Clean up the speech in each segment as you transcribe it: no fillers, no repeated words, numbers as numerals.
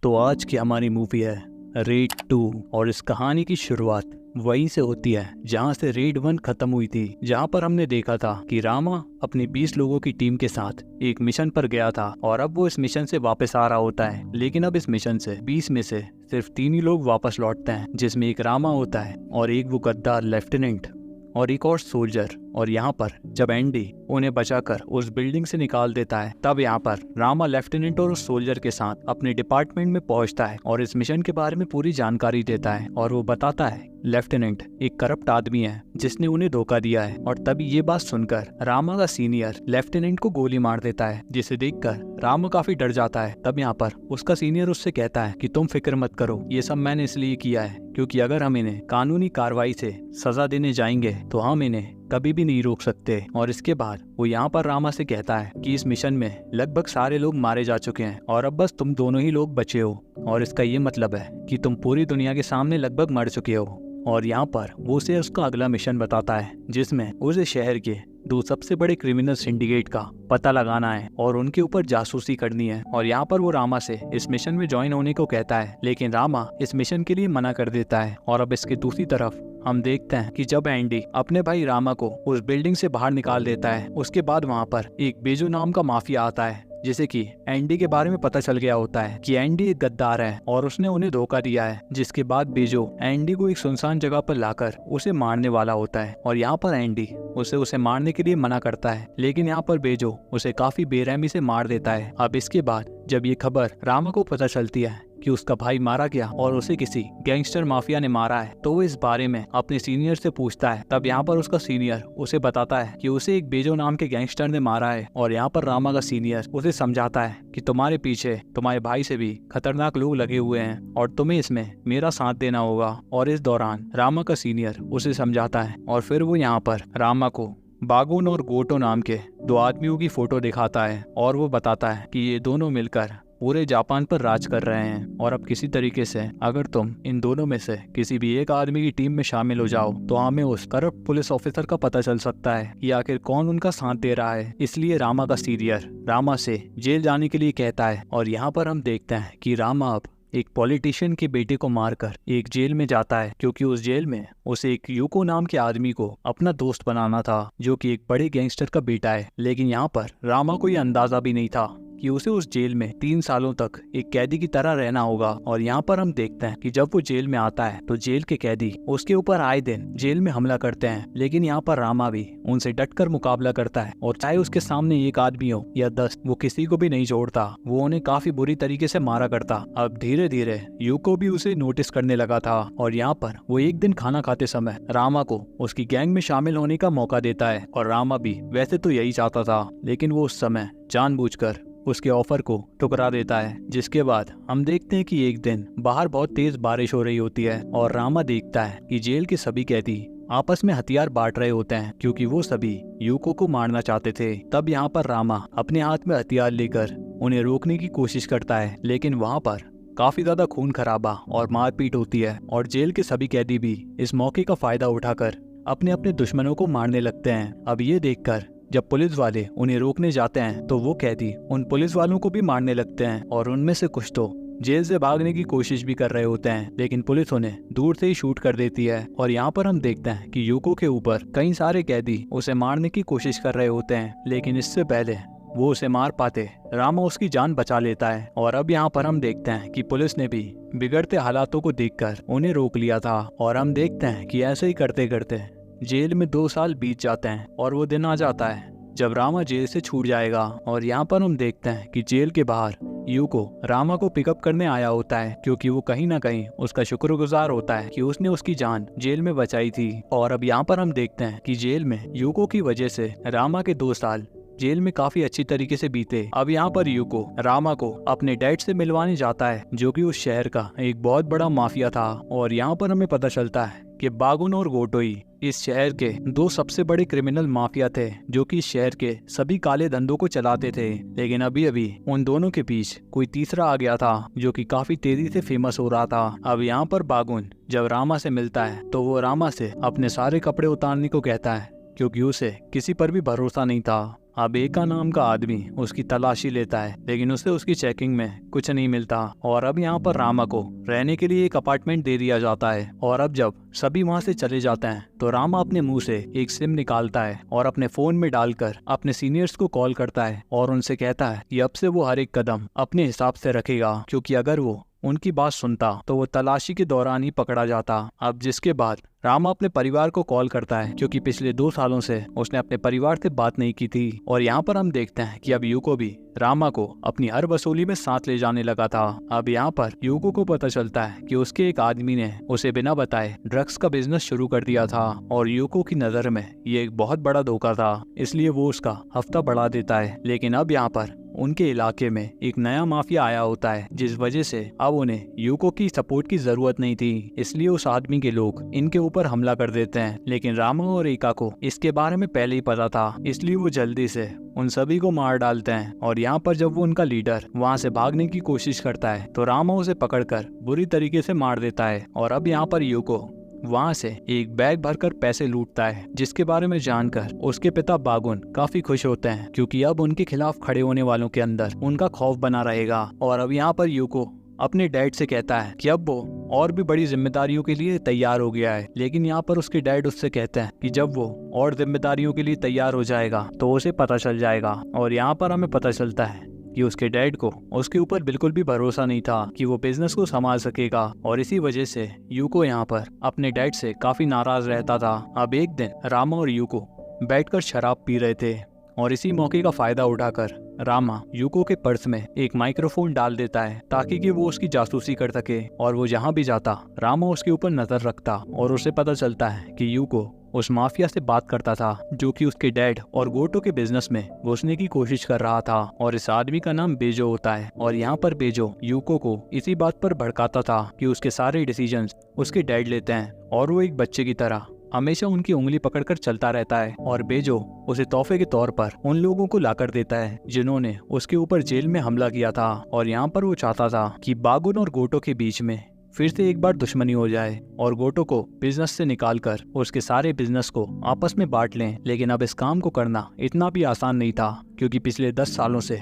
तो आज की हमारी मूवी है रेड 2 और इस कहानी की शुरुआत वहीं से होती है जहां से रेड 1 खत्म हुई थी, जहां पर हमने देखा था कि रामा अपनी 20 लोगों की टीम के साथ एक मिशन पर गया था और अब वो इस मिशन से वापस आ रहा होता है। लेकिन अब इस मिशन से 20 में से सिर्फ 3 ही लोग वापस लौटते हैं, जिसमें एक रामा होता है और एक वो गद्दार लेफ्टिनेंट और एक और सोल्जर। और यहाँ पर जब एंडी उन्हें बचाकर उस बिल्डिंग से निकाल देता है, तब यहाँ पर रामा लेफ्टिनेंट और उस सोल्जर के साथ अपने डिपार्टमेंट में पहुंचता है और इस मिशन के बारे में पूरी जानकारी देता है। और वो बताता है लेफ्टिनेंट एक करप्ट आदमी है जिसने उन्हें धोखा दिया है। और तभी ये बात सुनकर रामा का सीनियर लेफ्टिनेंट को गोली मार देता है, जिसे देखकर रामा काफी डर जाता है। तब यहाँ पर उसका सीनियर उससे कहता है कि तुम फिक्र मत करो, ये सब मैंने इसलिए किया है क्योंकि अगर हम इन्हें कानूनी कार्रवाई से सजा देने जाएंगे तो हम इन्हें कभी भी नहीं रोक सकते। और इसके बाद वो यहाँ पर रामा से कहता है कि इस मिशन में लगभग सारे लोग मारे जा चुके हैं और अब बस तुम दोनों ही लोग बचे हो, और इसका ये मतलब है कि तुम पूरी दुनिया के सामने लगभग मर चुके हो। और यहाँ पर वो उसे उसका अगला मिशन बताता है, जिसमें उसे शहर के 2 सबसे बड़े क्रिमिनल सिंडिकेट का पता लगाना है और उनके ऊपर जासूसी करनी है। और यहाँ पर वो रामा से इस मिशन में ज्वाइन होने को कहता है, लेकिन रामा इस मिशन के लिए मना कर देता है। और अब इसके दूसरी तरफ हम देखते हैं कि जब एंडी अपने भाई रामा को उस बिल्डिंग से बाहर निकाल देता है, उसके बाद वहाँ पर एक बेजो नाम का माफिया आता है, जिसे कि एंडी के बारे में पता चल गया होता है कि एंडी एक गद्दार है और उसने उन्हें धोखा दिया है। जिसके बाद बेजो एंडी को एक सुनसान जगह पर लाकर उसे मारने वाला होता है। और यहाँ पर एंडी उसे मारने के लिए मना करता है, लेकिन यहाँ पर बेजो उसे काफी बेरहमी से मार देता है। अब इसके बाद जब ये खबर रामा को पता चलती है कि उसका भाई मारा गया और उसे किसी गैंगस्टर माफिया ने मारा है, तो वो इस बारे में अपने सीनियर से पूछता है। तब यहाँ पर उसका सीनियर उसे बताता है कि उसे एक बेजो नाम के गैंगस्टर ने मारा है। और यहाँ पर रामा का सीनियर उसे समझाता है कि तुम्हारे पीछे तुम्हारे भाई से भी खतरनाक लोग लगे हुए हैं और तुम्हें इसमें मेरा साथ देना होगा। और इस दौरान रामा का सीनियर उसे समझाता है और फिर वो यहाँ पर रामा को बागुन और गोटो नाम के 2 आदमियों की फोटो दिखाता है और वो बताता है कि ये दोनों मिलकर पूरे जापान पर राज कर रहे हैं। और अब किसी तरीके से अगर तुम इन दोनों में से किसी भी एक आदमी की टीम में शामिल हो जाओ तो हमें उस करप्ट पुलिस ऑफिसर का पता चल सकता है कि आखिर कौन उनका साथ दे रहा है। इसलिए रामा का सीनियर रामा से जेल जाने के लिए कहता है। और यहाँ पर हम देखते हैं कि रामा अब एक पॉलिटिशियन के बेटे को मारकर एक जेल में जाता है, क्योंकि उस जेल में उसे एक यूको नाम के आदमी को अपना दोस्त बनाना था, जो कि एक बड़े गैंगस्टर का बेटा है। लेकिन यहाँ पर रामा को ये अंदाजा भी नहीं था कि उसे उस जेल में 3 सालों तक एक कैदी की तरह रहना होगा। और यहाँ पर हम देखते हैं कि जब वो जेल में आता है तो जेल के कैदी उसके ऊपर आए दिन जेल में हमला करते हैं, लेकिन यहाँ पर रामा भी उनसे डटकर मुकाबला करता है। और चाहे उसके सामने एक आदमी हो या 10, वो किसी को भी नहीं छोड़ता। वो उन्हें काफी बुरी तरीके से मारा करता। अब धीरे धीरे यूको भी उसे नोटिस करने लगा था और यहाँ पर वो एक दिन खाना खाते समय रामा को उसकी गैंग में शामिल होने का मौका देता है। और रामा भी वैसे तो यही चाहता था, लेकिन वो उस समय जानबूझकर उसके ऑफर को ठुकरा देता है। जिसके बाद हम देखते हैं कि एक दिन बाहर बहुत तेज बारिश हो रही होती है और रामा देखता है कि जेल के सभी कैदी आपस में हथियार बांट रहे होते हैं, क्योंकि वो सभी यूको को मारना चाहते थे। तब यहाँ पर रामा अपने हाथ में हथियार लेकर उन्हें रोकने की कोशिश करता है, लेकिन वहाँ पर काफी ज्यादा खून खराबा और मारपीट होती है और जेल के सभी कैदी भी इस मौके का फायदा उठाकर अपने अपने दुश्मनों को मारने लगते हैं। अब ये देखकर जब पुलिस वाले उन्हें रोकने जाते हैं तो वो कैदी उन पुलिस वालों को भी मारने लगते हैं और उनमें से कुछ तो जेल से भागने की कोशिश भी कर रहे होते हैं, लेकिन पुलिस उन्हें दूर से ही शूट कर देती है। और यहाँ पर हम देखते हैं कि यूको के ऊपर कई सारे कैदी उसे मारने की कोशिश कर रहे होते हैं, लेकिन इससे पहले वो उसे मार पाते रामा उसकी जान बचा लेता है। और अब यहाँ पर हम देखते हैं कि पुलिस ने भी बिगड़ते हालातों को देखकर उन्हें रोक लिया था। और हम देखते हैं कि ऐसे ही करते करते जेल में 2 साल बीत जाते हैं और वो दिन आ जाता है जब रामा जेल से छूट जाएगा। और यहाँ पर हम देखते हैं कि जेल के बाहर यूको रामा को पिकअप करने आया होता है, क्योंकि वो कहीं ना कहीं उसका शुक्रगुजार होता है कि उसने उसकी जान जेल में बचाई थी। और अब यहाँ पर हम देखते हैं कि जेल में यूको की वजह से रामा के 2 साल जेल में काफी अच्छी तरीके से बीते। अब यहाँ पर यूको रामा को अपने डैड से मिलवाने जाता है, जो कि उस शहर का एक बहुत बड़ा माफिया था। और यहाँ पर हमें पता चलता है कि बागुन और गोटोई इस शहर के 2 सबसे बड़े क्रिमिनल माफिया थे, जो कि इस शहर के सभी काले धंधों को चलाते थे। लेकिन अभी अभी उन दोनों के बीच कोई तीसरा आ गया था, जो कि काफी तेजी से फेमस हो रहा था। अब यहाँ पर बागुन जब रामा से मिलता है तो वो रामा से अपने सारे कपड़े उतारने को कहता है, क्योंकि उसे किसी पर भी भरोसा नहीं था। अब एका नाम का आदमी उसकी तलाशी लेता है, लेकिन उसे उसकी चेकिंग में कुछ नहीं मिलता। और अब यहाँ पर रामा को रहने के लिए एक अपार्टमेंट दे दिया जाता है। और अब जब सभी वहाँ से चले जाते हैं तो रामा अपने मुंह से एक सिम निकालता है और अपने फोन में डालकर अपने सीनियर्स को कॉल करता है और उनसे कहता है कि अब से वो हर एक कदम अपने हिसाब से रखेगा, क्योंकि अगर वो उनकी बात सुनता तो वो तलाशी के दौरान ही पकड़ा जाता। अब जिसके बाद रामा अपने परिवार को कॉल करता है, क्योंकि पिछले 2 सालों से उसने अपने परिवार से बात नहीं की थी। और यहाँ पर हम देखते हैं कि अब यूको भी रामा को अपनी हर वसूली में साथ ले जाने लगा था। अब यहाँ पर यूको को पता चलता है कि उसके एक आदमी ने उसे बिना बताए ड्रग्स का बिजनेस शुरू कर दिया था, और यूको की नजर में ये एक बहुत बड़ा धोखा था, इसलिए वो उसका हफ्ता बढ़ा देता है। लेकिन अब यहाँ पर उनके इलाके में एक नया माफिया आया होता है, जिस वजह से अब उन्हें यूको की सपोर्ट की जरूरत नहीं थी, इसलिए उस आदमी के लोग इनके ऊपर हमला कर देते हैं। लेकिन रामा और एका को इसके बारे में पहले ही पता था, इसलिए वो जल्दी से उन सभी को मार डालते हैं। और यहाँ पर जब वो उनका लीडर वहाँ से भागने की कोशिश करता है तो रामा उसे पकड़कर बुरी तरीके से मार देता है। और अब यहाँ पर यूको वहाँ से एक बैग भरकर पैसे लूटता है, जिसके बारे में जानकर उसके पिता बागुन काफी खुश होते हैं, क्योंकि अब उनके खिलाफ खड़े होने वालों के अंदर उनका खौफ बना रहेगा। और अब यहाँ पर यूको अपने डैड से कहता है कि अब वो और भी बड़ी जिम्मेदारियों के लिए तैयार हो गया है। लेकिन यहाँ पर उसके डैड उससे कहते हैं कि जब वो और जिम्मेदारियों के लिए तैयार हो जाएगा तो उसे पता चल जाएगा। और यहाँ पर हमें पता चलता है कि उसके डैड को उसके ऊपर बिल्कुल भी भरोसा नहीं था कि वो बिजनेस को संभाल सकेगा, और इसी वजह से यूको यहाँ पर अपने डैड से काफी नाराज रहता था। अब एक दिन रामा और यूको बैठकर शराब पी रहे थे, और इसी मौके का फायदा उठाकर रामा यूको के पर्स में एक माइक्रोफोन डाल देता है ताकि कि वो उसकी जासूसी कर सके। और वो जहाँ भी जाता रामा उसके ऊपर नजर रखता, और उसे पता चलता है कि यूको उस माफिया से बात करता था जो कि उसके डैड और गोटो के बिजनेस में घुसने की कोशिश कर रहा था। और इस आदमी का नाम बेजो होता है। और यहाँ पर बेजो यूको को इसी बात पर भड़काता था कि उसके सारे डिसीजंस उसके डैड लेते हैं, और वो एक बच्चे की तरह हमेशा उनकी उंगली पकड़कर चलता रहता है। और बेजो उसे तोहफे के तौर पर उन लोगों को लाकर देता है जिन्होंने उसके ऊपर जेल में हमला किया था। और यहाँ पर वो चाहता था कि बागुन और गोटो के बीच में फिर से एक बार दुश्मनी हो जाए, और गोटो को बिजनेस से निकालकर उसके सारे बिजनेस को आपस में बांट लें। लेकिन अब इस काम को करना इतना भी आसान नहीं था, क्योंकि पिछले 10 सालों से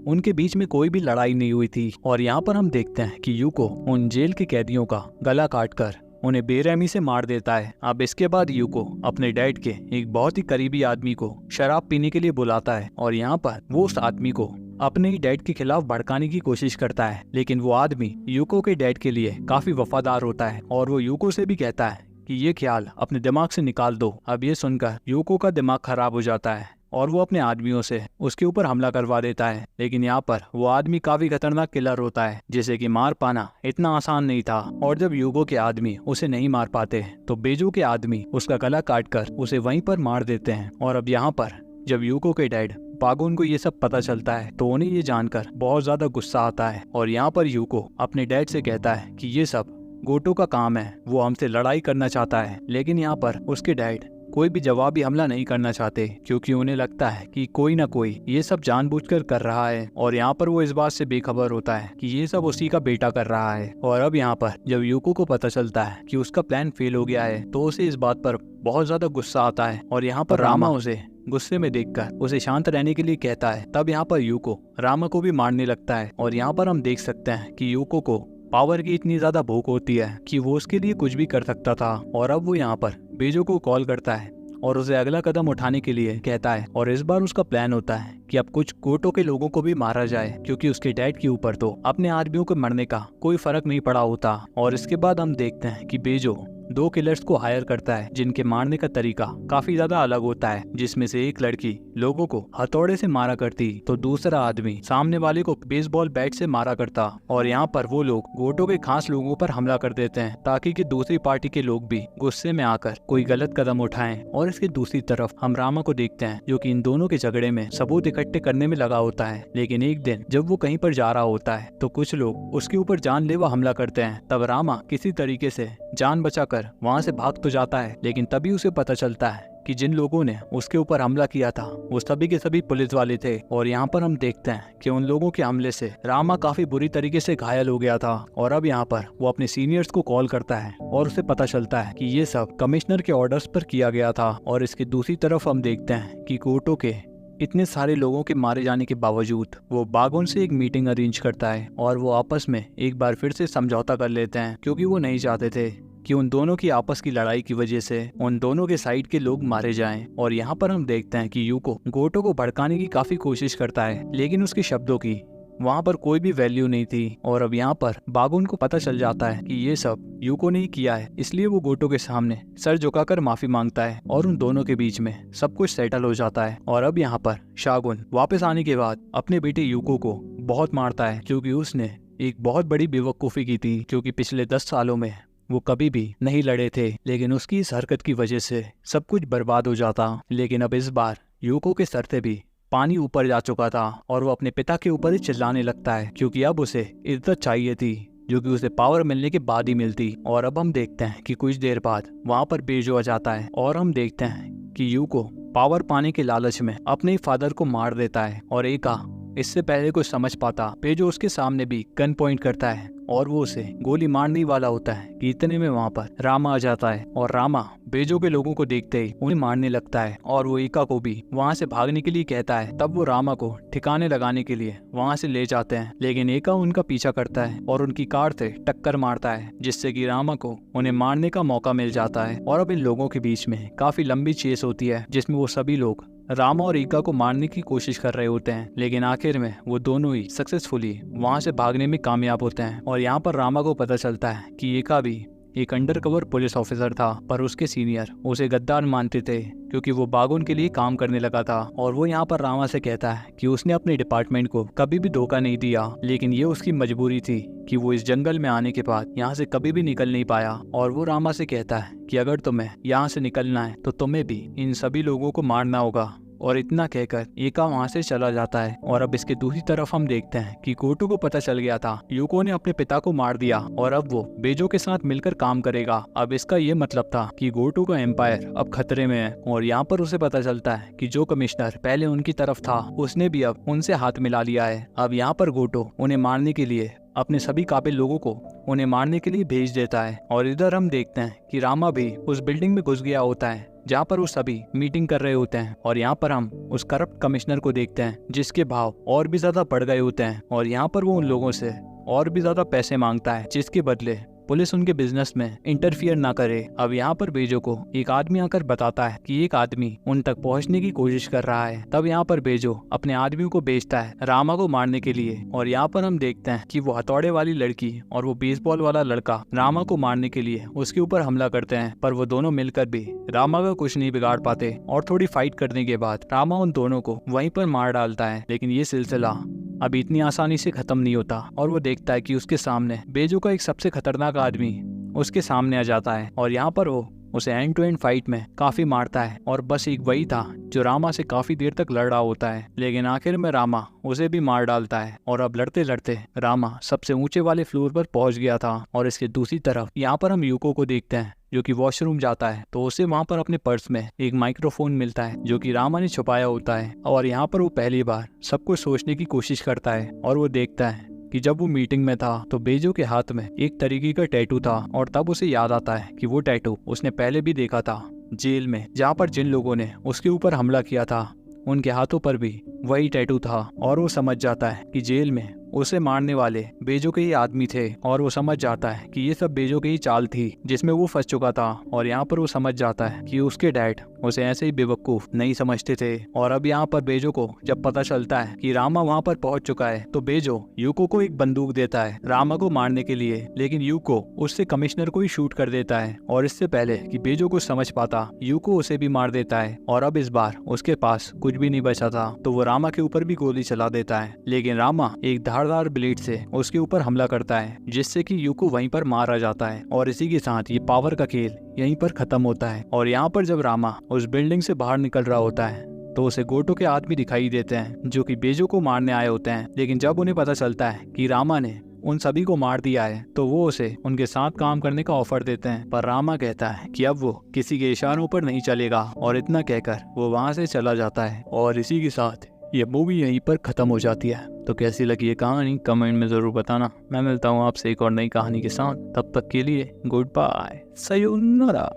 उनके बीच में कोई भी लड़ाई नहीं हुई थी। और यहाँ पर हम देखते हैं कि यूको उन जेल के कैदियों का गला काटकर उन्हें बेरहमी से मार देता है। अब इसके बाद यूको अपने डैड के एक बहुत ही करीबी आदमी को शराब पीने के लिए बुलाता है, और यहाँ पर वो उस आदमी को अपने ही डैड के खिलाफ भड़काने की कोशिश करता है। लेकिन वो आदमी यूको के डैड के लिए काफी वफादार होता है, और वो यूको से भी कहता है कि ये ख्याल अपने दिमाग से निकाल दो। अब ये सुनकर यूको का दिमाग खराब हो जाता है, और वो अपने आदमियों से उसके ऊपर हमला करवा देता है। लेकिन यहाँ पर वो आदमी काफी खतरनाक किलर होता है, जिसे कि मार पाना इतना आसान नहीं था। और जब यूको के आदमी उसे नहीं मार पाते तो बेजो के आदमी उसका गला काटकर उसे वहीं पर मार देते हैं। और अब यहाँ पर जब यूको के डैड बागुन को ये सब पता चलता है तो उन्हें ये जानकर बहुत ज्यादा गुस्सा आता है। और यहाँ पर यूको अपने डैड से कहता है कि ये सब गोटो का काम है, वो हमसे लड़ाई करना चाहता है। लेकिन यहाँ पर उसके डैड कोई भी जवाबी हमला नहीं करना चाहते, क्योंकि उन्हें लगता है कि कोई ना कोई ये सब जानबूझकर कर रहा है। और यहाँ पर वो इस बात से बेखबर होता है कि ये सब उसी का बेटा कर रहा है। और अब यहाँ पर जब यूको को पता चलता है कि उसका प्लान फेल हो गया है तो उसे इस बात पर बहुत ज्यादा गुस्सा आता है। और यहाँ पर रामा उसे गुस्से में देखकर उसे शांत रहने के लिए कहता है। तब यहाँ पर यूको रामा को भी मारने लगता है। और यहाँ पर हम देख सकते हैं कि यूको को पावर की इतनी ज्यादा भूख होती है कि वो उसके लिए कुछ भी कर सकता था। और अब वो यहाँ पर बेजो को कॉल करता है और उसे अगला कदम उठाने के लिए कहता है। और इस बार उसका प्लान होता है कि अब कुछ गोटो के लोगों को भी मारा जाए, क्योंकि उसके डैड के ऊपर तो अपने आदमियों को मरने का कोई फर्क नहीं पड़ा होता। और इसके बाद हम देखते हैं कि बेजो 2 किलर्स को हायर करता है जिनके मारने का तरीका काफी ज्यादा अलग होता है, जिसमें से एक लड़की लोगों को हथौड़े से मारा करती तो दूसरा आदमी सामने वाले को बेसबॉल बैट से मारा करता। और यहाँ पर वो लोग गोटो के खास लोगों पर हमला कर देते हैं ताकि कि दूसरी पार्टी के लोग भी गुस्से में आकर कोई गलत कदम उठाएं। और इसके दूसरी तरफ हम रामा को देखते हैं जो कि इन दोनों के झगड़े में सबूत इकट्ठे करने में लगा होता है। लेकिन एक दिन जब वो कहीं पर जा रहा होता है तो कुछ लोग उसके ऊपर जानलेवा हमला करते हैं। तब रामा किसी तरीके से जान बचाकर वहाँ से भाग तो जाता है, लेकिन तभी उसे पता चलता है कि जिन लोगों ने उसके ऊपर हमला किया था वो सभी के सभी पुलिस वाले थे। और यहाँ पर हम देखते हैं कि उन लोगों के हमले से रामा काफी बुरी तरीके से घायल हो गया था। और अब यहाँ पर वो अपने सीनियर्स को कॉल करता है और उसे पता चलता है कि ये सब कमिश्नर के ऑर्डर्स पर किया गया था। और इसकी दूसरी तरफ हम देखते हैं कि गोटो के इतने सारे लोगों के मारे जाने के बावजूद वो बागोन से एक मीटिंग अरेंज करता है और वो आपस में एक बार फिर से समझौता कर लेते हैं, क्योंकि वो नहीं चाहते थे कि उन दोनों की आपस की लड़ाई की वजह से उन दोनों के साइड के लोग मारे जाएं। और यहाँ पर हम देखते हैं कि यूको गोटो को भड़काने की काफी कोशिश करता है, लेकिन उसके शब्दों की वहाँ पर कोई भी वैल्यू नहीं थी। और अब यहाँ पर बागुन को पता चल जाता है कि ये सब यूको ने ही किया है, इसलिए वो गोटो के सामने सर झुकाकर माफी मांगता है और उन दोनों के बीच में सब कुछ सेटल हो जाता है। और अब यहाँ पर शागुन वापस आने के बाद अपने बेटे यूको को बहुत मारता है, क्योंकि उसने एक बहुत बड़ी बेवकूफ़ी की थी, क्योंकि पिछले 10 सालों में वो कभी भी नहीं लड़े थे, लेकिन उसकी इस हरकत की वजह से सब कुछ बर्बाद हो जाता। लेकिन अब इस बार यूको के सर से भी पानी ऊपर जा चुका था और वो अपने पिता के ऊपर ही चिल्लाने लगता है, क्योंकि अब उसे इज्जत चाहिए थी, जो कि उसे पावर मिलने के बाद ही मिलती। और अब हम देखते हैं कि कुछ देर बाद वहाँ पर बेजो आ जाता है और हम देखते हैं कि यूको पावर पाने के लालच में अपने ही फादर को मार देता है। और एका इससे पहले कुछ समझ पाता, बेजो उसके सामने भी गन पॉइंट करता है और वो उसे गोली मारने वाला होता है कि इतने में वहाँ पर रामा आ जाता है। और रामा बेजो के लोगों को देखते ही उन्हें मारने लगता है और वो एका को भी वहाँ से भागने के लिए कहता है। तब वो रामा को ठिकाने लगाने के लिए वहाँ से ले जाते हैं, लेकिन एका उनका पीछा करता है और उनकी कार से टक्कर मारता है, जिससे कि रामा को उन्हें मारने का मौका मिल जाता है। और अब इन लोगों के बीच में काफी लंबी चेस होती है, जिसमें वो सभी लोग रामा और एका को मारने की कोशिश कर रहे होते हैं, लेकिन आखिर में वो दोनों ही सक्सेसफुली वहां से भागने में कामयाब होते हैं। और यहाँ पर रामा को पता चलता है कि एका भी एक अंडरकवर पुलिस ऑफिसर था, पर उसके सीनियर उसे गद्दार मानते थे, क्योंकि वो बागुन के लिए काम करने लगा था। और वो यहाँ पर रामा से कहता है कि उसने अपने डिपार्टमेंट को कभी भी धोखा नहीं दिया, लेकिन ये उसकी मजबूरी थी कि वो इस जंगल में आने के बाद यहाँ से कभी भी निकल नहीं पाया। और वो रामा से कहता है कि अगर तुम्हें यहाँ से निकलना है तो तुम्हें भी इन सभी लोगों को मारना होगा। और इतना कहकर एका वहाँ से चला जाता है। और अब इसके दूसरी तरफ हम देखते हैं कि गोटो को पता चल गया था यूको ने अपने पिता को मार दिया और अब वो बेजो के साथ मिलकर काम करेगा। अब इसका ये मतलब था कि गोटो का एम्पायर अब खतरे में है। और यहाँ पर उसे पता चलता है कि जो कमिश्नर पहले उनकी तरफ था उसने भी अब उनसे हाथ मिला लिया है। अब यहाँ पर गोटो उन्हें मारने के लिए अपने सभी काबिल लोगों को उन्हें मारने के लिए भेज देता है। और इधर हम देखते हैं कि रामा भी उस बिल्डिंग में घुस गया होता है जहाँ पर वो सभी मीटिंग कर रहे होते हैं। और यहाँ पर हम उस करप्ट कमिश्नर को देखते हैं, जिसके भाव और भी ज्यादा बढ़ गए होते हैं। और यहाँ पर वो उन लोगों से और भी ज्यादा पैसे मांगता है, जिसके बदले पुलिस उनके बिजनेस में इंटरफियर ना करे। अब यहाँ पर बेजो को एक आदमी आकर बताता है कि एक आदमी उन तक पहुँचने की कोशिश कर रहा है। तब यहाँ पर बेजो अपने आदमियों को भेजता है रामा को मारने के लिए। और यहाँ पर हम देखते हैं कि वो हथौड़े वाली लड़की और वो बेसबॉल वाला लड़का रामा को मारने के लिए उसके ऊपर हमला करते हैं, पर वो दोनों मिलकर भी रामा का कुछ नहीं बिगाड़ पाते। और थोड़ी फाइट करने के बाद रामा उन दोनों को वहीं पर मार डालता है। लेकिन ये सिलसिला अभी इतनी आसानी से खत्म नहीं होता और वो देखता है कि उसके सामने बेजो का एक सबसे खतरनाक आदमी उसके सामने आ जाता है। और यहाँ पर वो उसे एंड टू एंड फाइट में काफी मारता है। और बस एक वही था जो रामा से काफी देर तक लड़ रहा होता है, लेकिन आखिर में रामा उसे भी मार डालता है। और अब लड़ते लड़ते रामा सबसे ऊंचे वाले फ्लोर पर पहुंच गया था। और इसके दूसरी तरफ यहाँ पर हम यूको को देखते हैं, जो कि वॉशरूम जाता है, तो उसे वहाँ पर अपने पर्स में एक माइक्रोफोन मिलता है, जो कि रामा ने छुपाया होता है। और यहाँ पर वो पहली बार सब कुछ सोचने की कोशिश करता है और वो देखता है कि जब वो मीटिंग में था तो बेजो के हाथ में एक तरीके का टैटू था। और तब उसे याद आता है कि वो टैटू उसने पहले भी देखा था जेल में, जहाँ पर जिन लोगों ने उसके ऊपर हमला किया था उनके हाथों पर भी वही टैटू था। और वो समझ जाता है कि जेल में उसे मारने वाले बेजो के ही आदमी थे। और वो समझ जाता है कि ये सब बेजो की ही चाल थी जिसमें वो फंस चुका था। और यहाँ पर वो समझ जाता है कि उसके डैड उसे ऐसे ही बेवकूफ नहीं समझते थे। और अब यहाँ पर बेजो को जब पता चलता है कि रामा वहाँ पर पहुंच चुका है, तो बेजो यूको को एक बंदूक देता है रामा को मारने के लिए, लेकिन यूको उससे कमिश्नर को ही शूट कर देता है। और इससे पहले कि बेजो को समझ पाता, यूको उसे भी मार देता है। और अब इस बार उसके पास कुछ भी नहीं बचा था, तो वो रामा के ऊपर भी गोली चला देता है। लेकिन रामा एक धारदार ब्लेड से उसके ऊपर हमला करता है, जिससे कि यूको वहीं पर मारा जाता है। और इसी के साथ ये पावर का खेल यहीं पर खत्म होता है। और यहाँ पर जब रामा उस बिल्डिंग से बाहर निकल रहा होता है तो उसे गोटो के आदमी दिखाई देते हैं, जो कि बेजो को मारने आए होते हैं। लेकिन जब उन्हें पता चलता है कि रामा ने उन सभी को मार दिया है, तो वो उसे उनके साथ काम करने का ऑफर देते हैं। पर रामा कहता है कि अब वो किसी के इशारों पर नहीं चलेगा। और इतना कहकर वो वहाँ से चला जाता है। और इसी के साथ ये मूवी यहीं पर खत्म हो जाती है। तो कैसी लगी ये कहानी कमेंट में जरूर बताना। मैं मिलता हूँ आपसे एक और नई कहानी के साथ, तब तक के लिए गुड बाय, सयोनारा।